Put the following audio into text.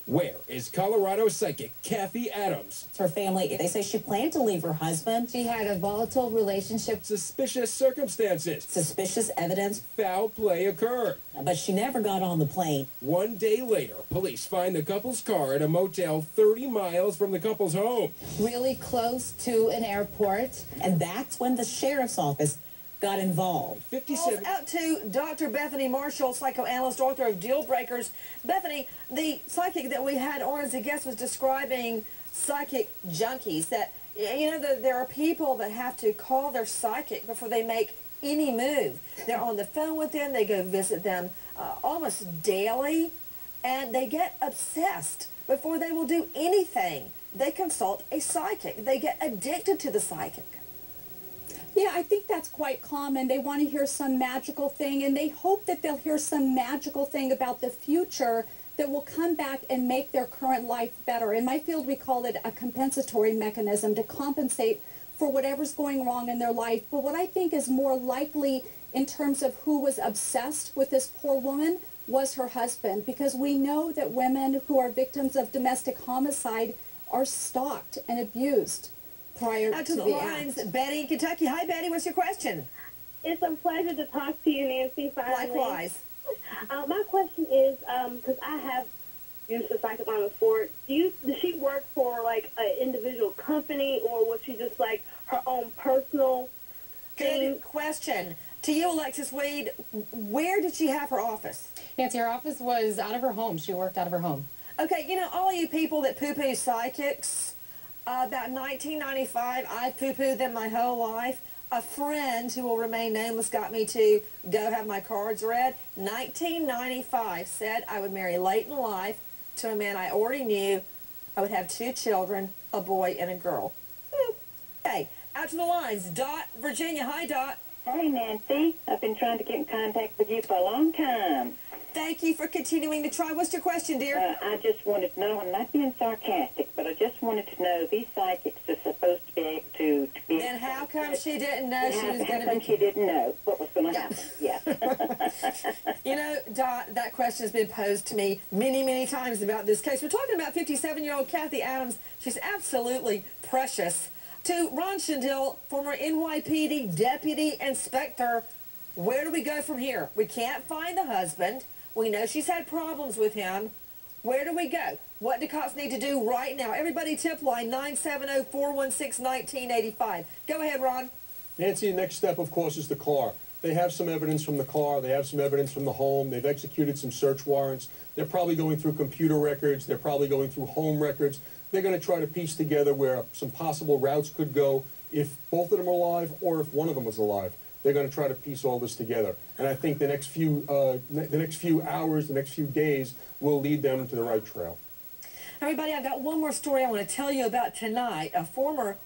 Where is Colorado psychic Kathy Adams? Her family, they say she planned to leave her husband. She had a volatile relationship. Suspicious circumstances. Suspicious evidence. Foul play occurred. But she never got on the plane. 1 day later, police find the couple's car at a motel 30 miles from the couple's home. Really close to an airport. And that's when the sheriff's office got involved. 57. Out to Dr. Bethany Marshall, psychoanalyst, author of Deal Breakers. Bethany, the psychic that we had on as a guest was describing psychic junkies, that, you know, there are people that have to call their psychic before they make any move. They're on the phone with them, they go visit them almost daily, and they get obsessed before they will do anything. They consult a psychic. They get addicted to the psychic. Yeah, I think that's quite common. They want to hear some magical thing, and they hope that they'll hear some magical thing about the future that will come back and make their current life better. In my field, we call it a compensatory mechanism to compensate for whatever's going wrong in their life. But what I think is more likely in terms of who was obsessed with this poor woman was her husband, because we know that women who are victims of domestic homicide are stalked and abused prior Out to to the the lines, act. Betty in Kentucky. Hi, Betty. What's your question? It's a pleasure to talk to you, Nancy, finally. Likewise. My question is, because I have used the psychic line before, does she work for, like, an individual company, or was she just, like, her own personal thing? Good question. To you, Alexis Weed, where did she have her office? Nancy, her office was out of her home. She worked out of her home. Okay, you know, all you people that poo-poo psychics, about 1995, I poo-pooed them my whole life. A friend who will remain nameless got me to go have my cards read. 1995 said I would marry late in life to a man I already knew. I would have 2 children, a boy and a girl. Okay, out to the lines. Dot, Virginia. Hi, Dot. Hey, Nancy. I've been trying to get in contact with you for a long time. Thank you for continuing to try. What's your question, dear? I just wanted to know, I'm not being sarcastic, but I just wanted to know, these psychics are supposed to be able to be... Then how come she didn't know she was going to be... How come she didn't know what was going to happen? Yeah. You know, Dot, that question has been posed to me many, many times about this case. We're talking about 57-year-old Kathy Adams. She's absolutely precious. To Ron Shindell, former NYPD deputy inspector, where do we go from here? We can't find the husband. We know she's had problems with him. Where do we go? What do cops need to do right now? Everybody tip line 970-416-1985. Go ahead, Ron. Nancy, the next step, of course, is the car. They have some evidence from the car. They have some evidence from the home. They've executed some search warrants. They're probably going through computer records. They're probably going through home records. They're going to try to piece together where some possible routes could go if both of them are alive or if one of them was alive. They're going to try to piece all this together. And I think the next few hours, the next few days will lead them to the right trail. Everybody, I've got one more story I want to tell you about tonight. A former